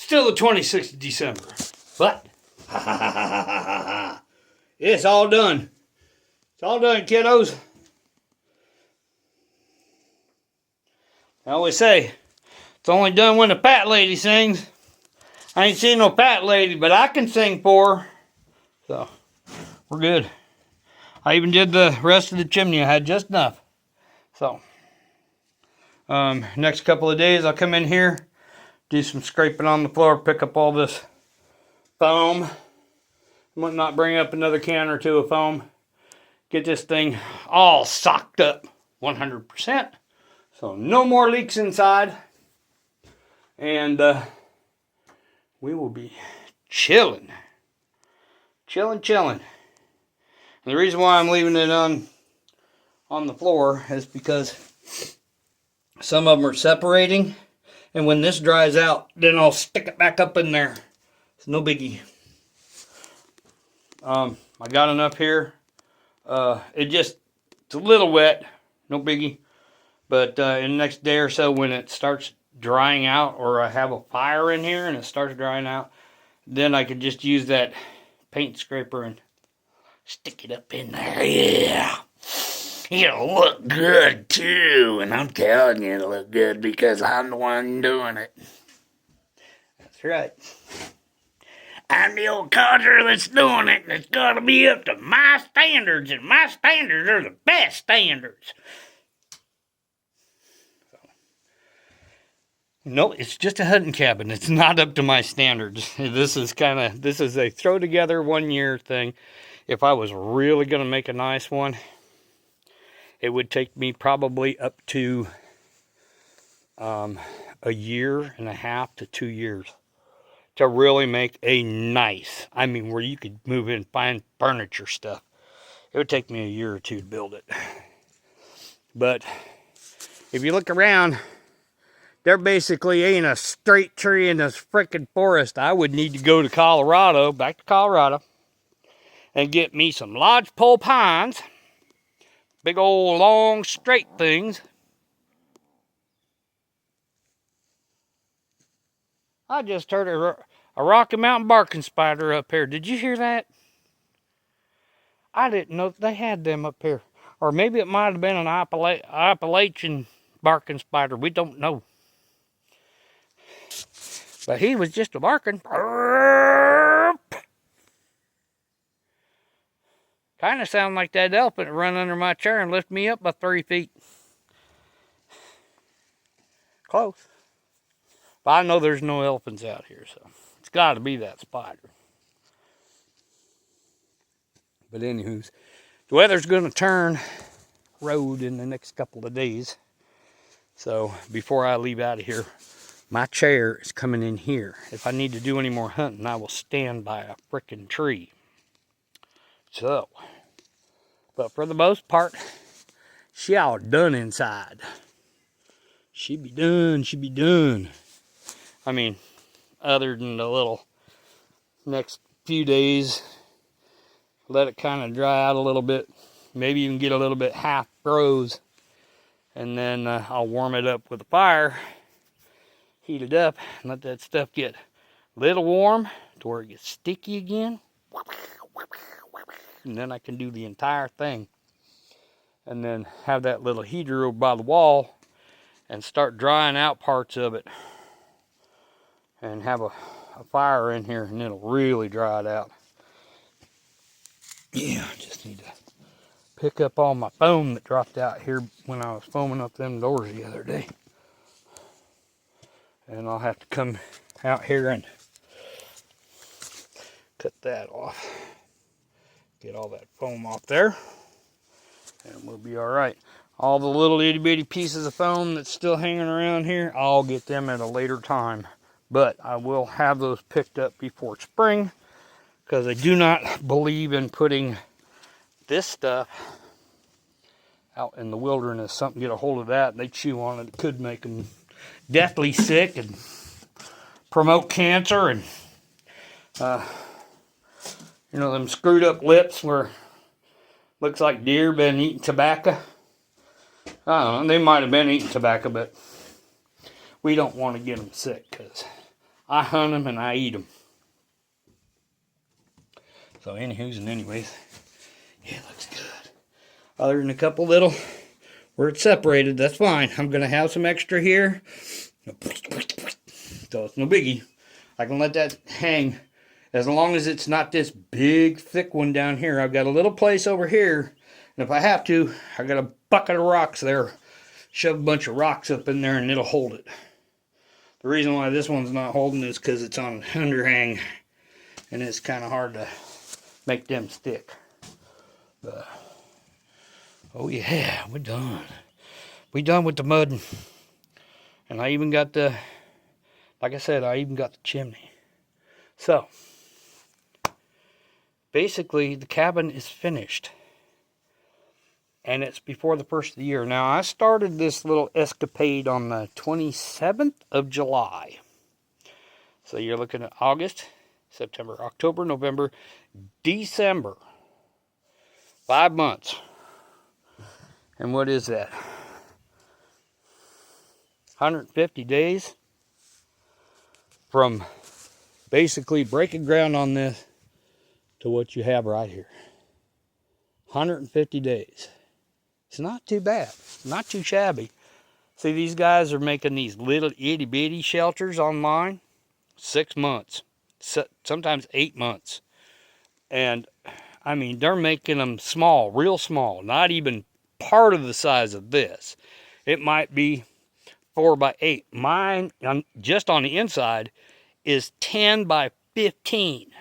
Still the 26th of December. But, it's all done. It's all done, kiddos. I always say, it's only done when the Pat Lady sings. I ain't seen no Pat Lady, but I can sing for her. So, we're good. I even did the rest of the chimney. I had just enough. So, next couple of days, I'll come in here, do some scraping on the floor, pick up all this foam. Might not bring up another can or two of foam. Get this thing all socked up 100%. So no more leaks inside. And we will be chilling. Chilling. And the reason why I'm leaving it on the floor is because some of them are separating. And when this dries out, then I'll stick it back up in there. It's no biggie. I got enough here. It's a little wet. No biggie. But in the next day or so, when it starts drying out, or I have a fire in here and it starts drying out, then I could just use that paint scraper and stick it up in there. Yeah. It'll look good too. And I'm telling you it'll look good because I'm the one doing it. That's right. I'm the old codger that's doing it, and it's got to be up to my standards, and my standards are the best standards. No, it's just a hunting cabin. It's not up to my standards. This is a throw together 1 year thing. If I was really going to make a nice one, it would take me probably up to a 1.5 to 2 years. To really make a nice, where you could move in, find furniture stuff. It would take me a year or two to build it. But if you look around, there basically ain't a straight tree in this frickin' forest. I would need to go to back to Colorado, and get me some lodgepole pines. Big old long straight things. I just heard a Rocky Mountain barking spider up here. Did you hear that? I didn't know they had them up here. Or maybe it might have been an Appalachian barking spider. We don't know. But he was just a barking. Kind of sound like that elephant run under my chair and lift me up by 3 feet. Close. But I know there's no elephants out here, so it's got to be that spider. But anywho's, the weather's going to turn road in the next couple of days. So before I leave out of here, my chair is coming in here. If I need to do any more hunting, I will stand by a frickin' tree. So, but for the most part, she all done inside. She be done. Other than the little next few days, let it kind of dry out a little bit, maybe even get a little bit half froze, and then I'll warm it up with a fire, heat it up, and let that stuff get a little warm to where it gets sticky again, and then I can do the entire thing, and then have that little heater over by the wall and start drying out parts of it, and have a fire in here, and it'll really dry it out. Yeah, I just need to pick up all my foam that dropped out here when I was foaming up them doors the other day. And I'll have to come out here and cut that off. Get all that foam off there, and we'll be all right. All the little itty bitty pieces of foam that's still hanging around here, I'll get them at a later time. But I will have those picked up before spring, because I do not believe in putting this stuff out in the wilderness. Something get a hold of that and they chew on it. It could make them deathly sick and promote cancer, and them screwed up lips where looks like deer been eating tobacco. I don't know, they might have been eating tobacco, but we don't want to get them sick, because I hunt them and I eat them. So anywho's and anyways, yeah, it looks good. Other than a couple little where it's separated, that's fine. I'm gonna have some extra here, so it's no biggie. I can let that hang as long as it's not this big thick one down here. I've got a little place over here, and if I have to, I got a bucket of rocks there. Shove a bunch of rocks up in there and it'll hold it. The reason why this one's not holding is because it's on underhang, and it's kind of hard to make them stick. But, oh yeah, we're done. We done with the mudding. And I even got the, like I said, I even got the chimney. So, basically the cabin is finished. And it's before the first of the year. Now, I started this little escapade on the 27th of July. So you're looking at August, September, October, November, December. 5 months. And what is that? 150 days from basically breaking ground on this to what you have right here. 150 days. It's not too bad. Not too shabby. See, these guys are making these little itty bitty shelters on mine. 6 months. Sometimes 8 months. And I mean, they're making them small, real small, not even part of the size of this. It might be 4 by 8. Mine, just on the inside, is 10 by 15,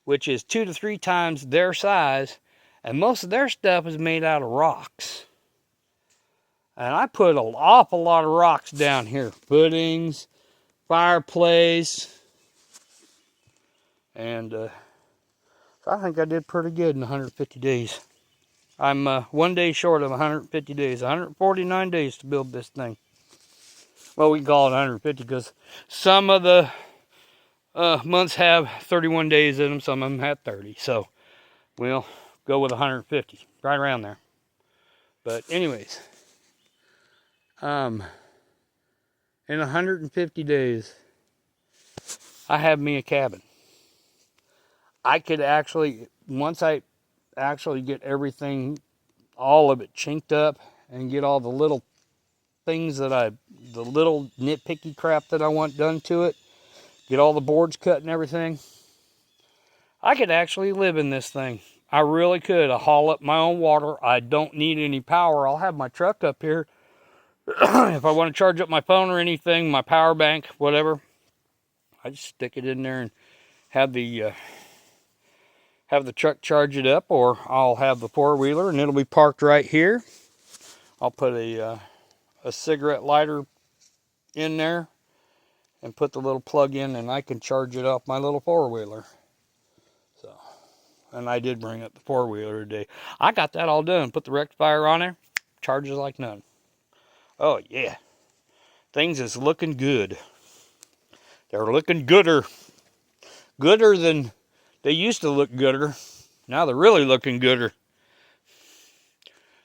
which is 2 to 3 times their size, and most of their stuff is made out of rocks. And I put an awful lot of rocks down here. Footings, fireplace, and I think I did pretty good in 150 days. I'm 1 day short of 150 days. 149 days to build this thing. Well, we can call it 150 because some of the months have 31 days in them. Some of them have 30. So we'll go with 150. Right around there. But anyways. In 150 days, I have me a cabin. I could actually, once I actually get everything, all of it chinked up and get all the little things the little nitpicky crap that I want done to it, get all the boards cut and everything, I could actually live in this thing. I really could. I haul up my own water. I don't need any power. I'll have my truck up here. If I want to charge up my phone or anything, my power bank, whatever, I just stick it in there and have the truck charge it up, or I'll have the four-wheeler and it'll be parked right here. I'll put a cigarette lighter in there and put the little plug in, and I can charge it off my little four-wheeler. So, and I did bring up the four-wheeler today. I got that all done. Put the rectifier on there. Charges like none. Oh yeah, things is looking good. They're looking gooder than they used to look gooder. Now they're really looking gooder.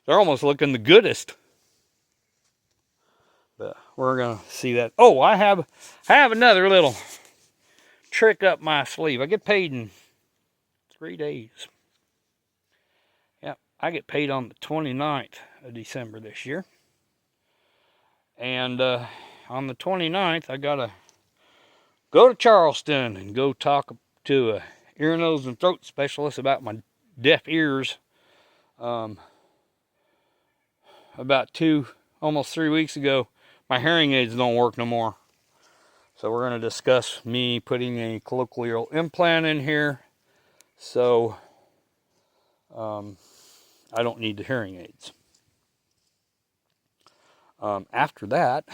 They're almost looking the goodest. But we're gonna see that. Oh, I have another little trick up my sleeve. I get paid in 3 days. Yep, I get paid on the 29th of December this year. And on the 29th, I gotta go to Charleston and go talk to a ear, nose, and throat specialist about my deaf ears. About almost 3 weeks ago, my hearing aids don't work no more. So we're going to discuss me putting a cochlear implant in here, so I don't need the hearing aids. After that,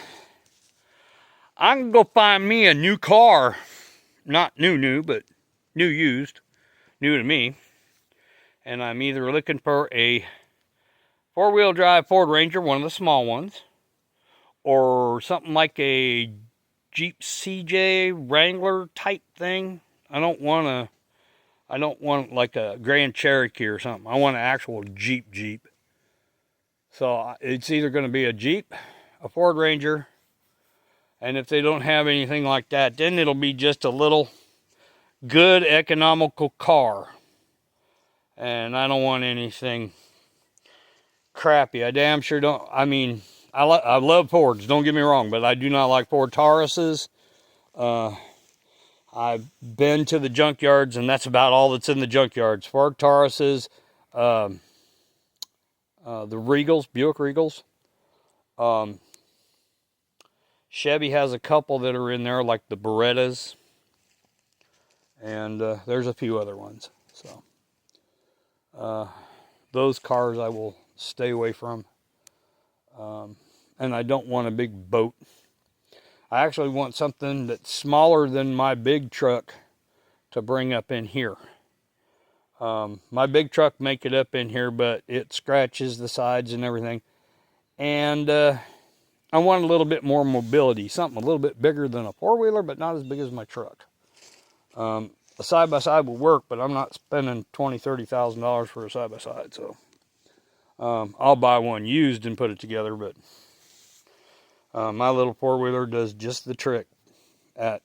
I'm going to go find me a new car. Not new, but new used. New to me. And I'm either looking for a 4-wheel drive Ford Ranger, one of the small ones, or something like a Jeep CJ Wrangler type thing. I don't want like a Grand Cherokee or something. I want an actual Jeep. So it's either going to be a Jeep, a Ford Ranger, And if they don't have anything like that, then it'll be just a little good economical car. And I don't want anything crappy. I damn sure don't. I mean, I love Fords, don't get me wrong, but I do not like Ford Tauruses. I've been to the junkyards, and that's about all that's in the junkyards. Ford Tauruses, the Regals, Buick Regals. Chevy has a couple that are in there, like the Berettas. And there's a few other ones. So those cars I will stay away from. And I don't want a big boat. I actually want something that's smaller than my big truck to bring up in here. My big truck make it up in here, but it scratches the sides and everything. And I want a little bit more mobility, something a little bit bigger than a four-wheeler, but not as big as my truck. A side-by-side will work, but I'm not spending $20,000, $30,000 for a side-by-side. So I'll buy one used and put it together, but my little four-wheeler does just the trick. I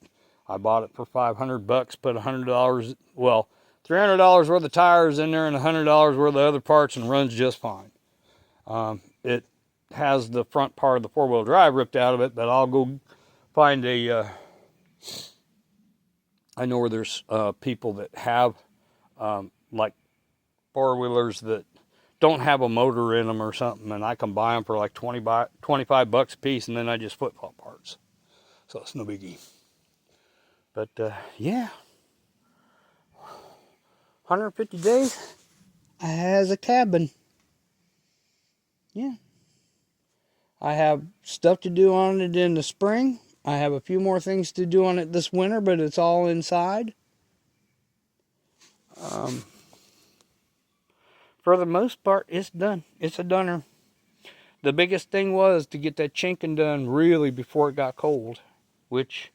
bought it for $500, put $100, well, $300 worth of tires in there and $100 worth of other parts, and runs just fine. It has the front part of the four-wheel drive ripped out of it, but I'll go find a, I know where there's people that have like four-wheelers that don't have a motor in them or something, and I can buy them for like $25 a piece, and then I just flip-flop parts. So it's no biggie. But yeah, 150 days as a cabin. Yeah. I have stuff to do on it in the spring. I have a few more things to do on it this winter, but it's all inside. For the most part, it's done. It's a dunner. The biggest thing was to get that chinking done really before it got cold, which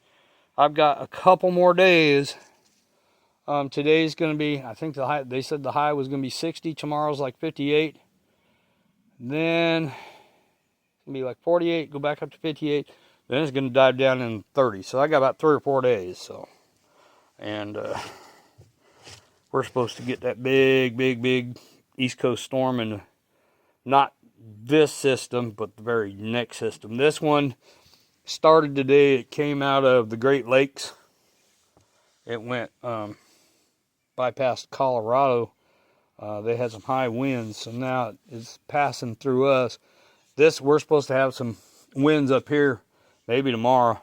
I've got a couple more days. Today's going to be, I think the high, they said the high was going to be 60. Tomorrow's like 58. Then it's going to be like 48, go back up to 58. Then it's going to dive down in 30. So I got about 3 or 4 days. So, and we're supposed to get that big East Coast storm, and not this system, but the very next system. This one started today. It came out of the Great Lakes. It went bypassed Colorado. They had some high winds, so now it's passing through us. We're supposed to have some winds up here maybe tomorrow.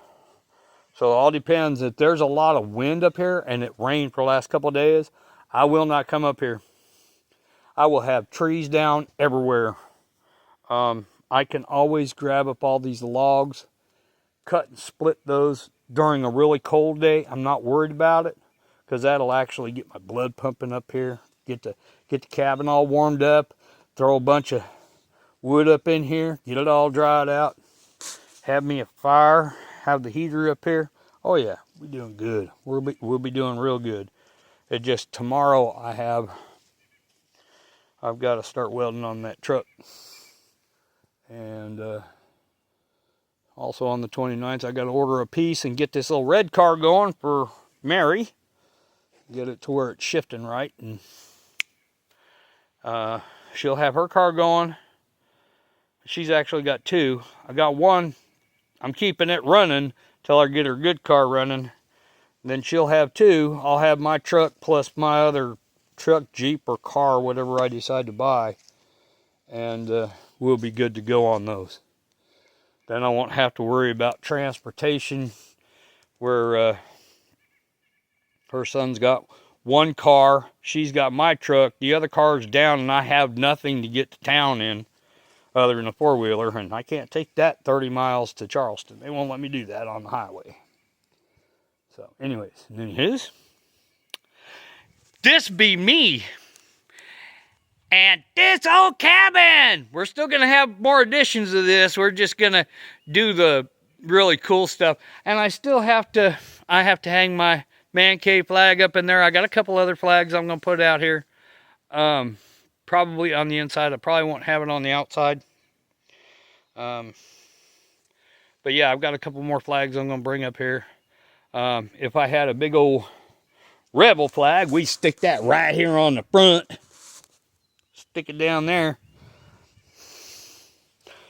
So it all depends. If there's a lot of wind up here and it rained for the last couple of days, I will not come up here. I will have trees down everywhere. I can always grab up all these logs, cut and split those during a really cold day. I'm not worried about it, because that'll actually get my blood pumping up here. Get the cabin all warmed up. Throw a bunch of wood up in here. Get it all dried out. Have me a fire. Have the heater up here. Oh yeah, we're doing good. We'll be doing real good. It just tomorrow I've got to start welding on that truck. And also on the 29th, I got to order a piece and get this little red car going for Mary. Get it to where it's shifting right, and she'll have her car going. She's actually got 2. I got one. I'm keeping it running till I get her good car running. Then she'll have 2. I'll have my truck plus my other truck, Jeep, or car, whatever I decide to buy. And we'll be good to go on those. Then I won't have to worry about transportation, where her son's got one car, she's got my truck, the other car's down, and I have nothing to get to town in other than a four-wheeler, and I can't take that 30 miles to Charleston. They won't let me do that on the highway. So, anyways, this be me. And this old cabin! We're still going to have more additions of this. We're just going to do the really cool stuff. And I have to hang my man cave flag up in there. I got a couple other flags I'm going to put out here. Probably on the inside. I probably won't have it on the outside. But yeah, I've got a couple more flags I'm gonna bring up here. If I had a big old rebel flag, we stick that right here on the front. Stick it down there.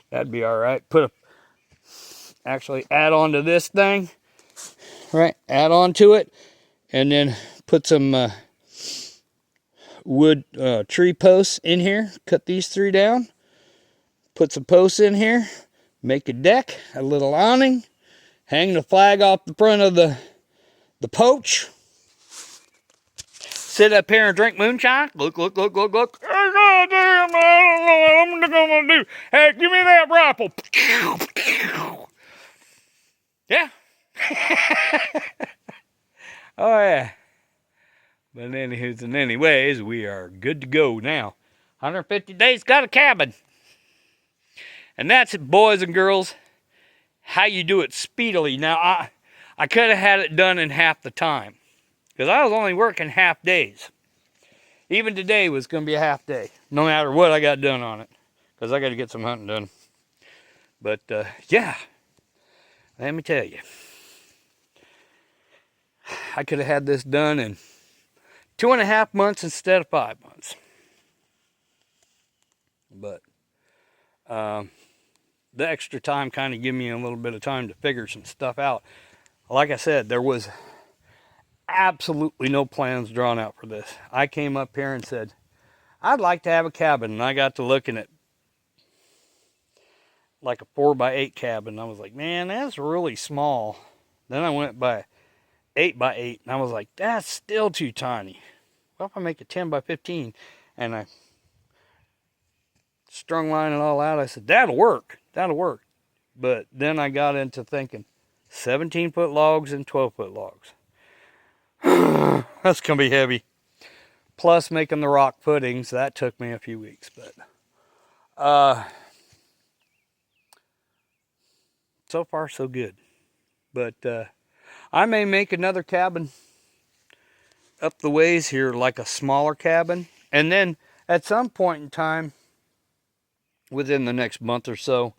That'd be all right. Actually add on to this thing, right? Add on to it, and then put some wood tree posts in here. Cut these 3 down. Put some posts in here. Make a deck, a little awning. Hang the flag off the front of the porch. Sit up here and drink moonshine. Look. Hey, goddamn, I don't know what I'm gonna do. Hey, give me that rifle. Yeah. Oh, yeah. But anywho's and anyways, we are good to go now. 150 days, got a cabin. And that's it, boys and girls. How you do it speedily. Now, I could have had it done in half the time, because I was only working half days. Even today was going to be a half day, no matter what I got done on it, because I got to get some hunting done. But, yeah, let me tell you, I could have had this done in 2.5 months instead of 5 months. But the extra time kind of gave me a little bit of time to figure some stuff out. Like I said, there was absolutely no plans drawn out for this. I came up here and said, I'd like to have a cabin. And I got to looking at like a 4x8 cabin. I was like, man, that's really small. Then I went by 8x8, and I was like, that's still too tiny. What if I make it 10x15? And I strung line it all out. I said, that'll work. But then I got into thinking 17-foot logs and 12-foot logs. That's going to be heavy. Plus making the rock footings. That took me a few weeks. But so far, so good. But I may make another cabin up the ways here, like a smaller cabin. And then at some point in time, within the next month or so,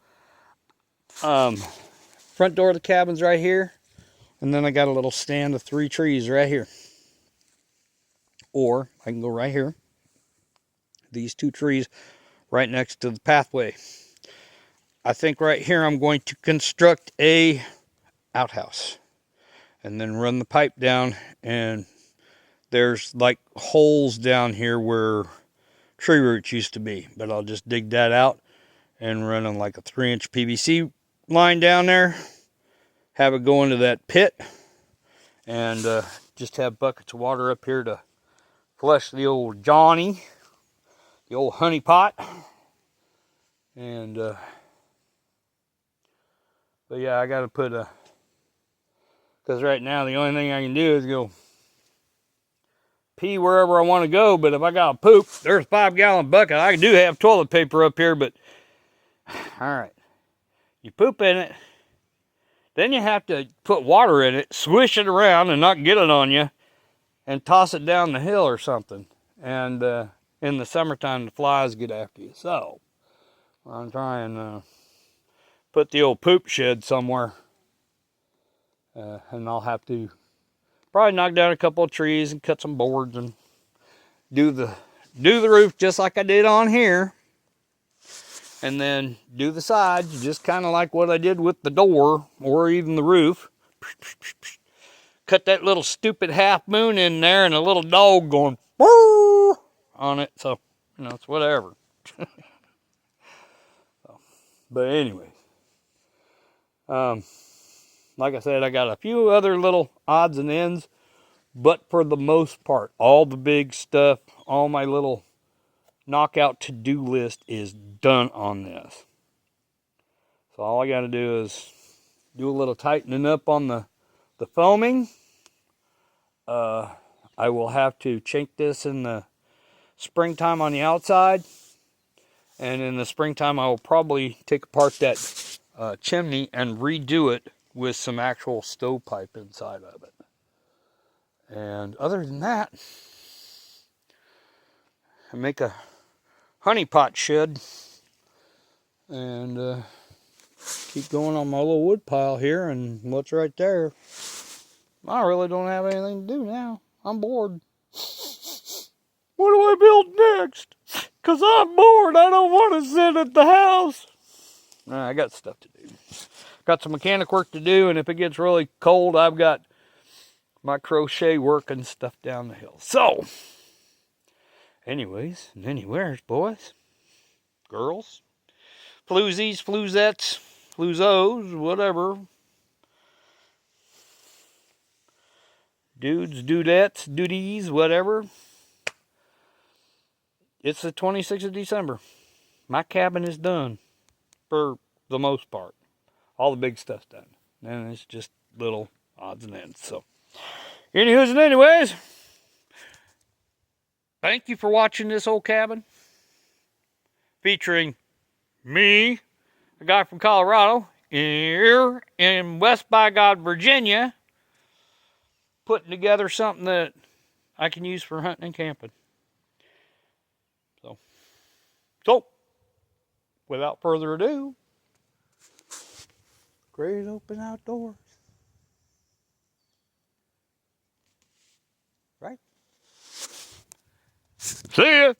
front door of the cabin's right here. And then I got a little stand of 3 trees right here. Or I can go right here. These 2 trees right next to the pathway. I think right here I'm going to construct a outhouse. And then run the pipe down, and there's like holes down here where tree roots used to be. But I'll just dig that out and run on like a 3-inch PVC line down there. Have it go into that pit. And just have buckets of water up here to flush the old Johnny, the old honey pot. And, but yeah, I got to put because right now the only thing I can do is go pee wherever I want to go. But if I got to poop, there's a 5-gallon bucket. I do have toilet paper up here, but all right. You poop in it. Then you have to put water in it, swish it around and not get it on you, and toss it down the hill or something. And in the summertime, the flies get after you. So I'm trying to put the old poop shed somewhere. And I'll have to probably knock down a couple of trees and cut some boards and do the roof just like I did on here. And then do the sides just kind of like what I did with the door or even the roof. Cut that little stupid half moon in there and a little dog going on it. So, you know, it's whatever. But anyway, like I said, I got a few other little odds and ends, but for the most part, all the big stuff, all my little knockout to-do list is done on this. So all I got to do is do a little tightening up on the foaming. I will have to chink this in the springtime on the outside. And in the springtime, I will probably take apart that chimney and redo it with some actual stovepipe inside of it. And other than that, I make a honey pot shed. And Keep going on my little wood pile here, and what's right there. I really don't have anything to do now. I'm bored. What do I build next? Because I'm bored. I don't want to sit at the house. I got stuff to do. Got some mechanic work to do, and if it gets really cold, I've got my crochet work and stuff down the hill. So, anyways and anywheres, boys, girls, floozies, floozettes, floozos, whatever. Dudes, dudettes, duties, whatever. It's the 26th of December. My cabin is done for the most part. All the big stuff's done. And it's just little odds and ends. So, anywho's and anyways, thank you for watching this old cabin. Featuring me, a guy from Colorado, here in West by God, Virginia, putting together something that I can use for hunting and camping. So, without further ado, Great Open Outdoors. Right? See ya!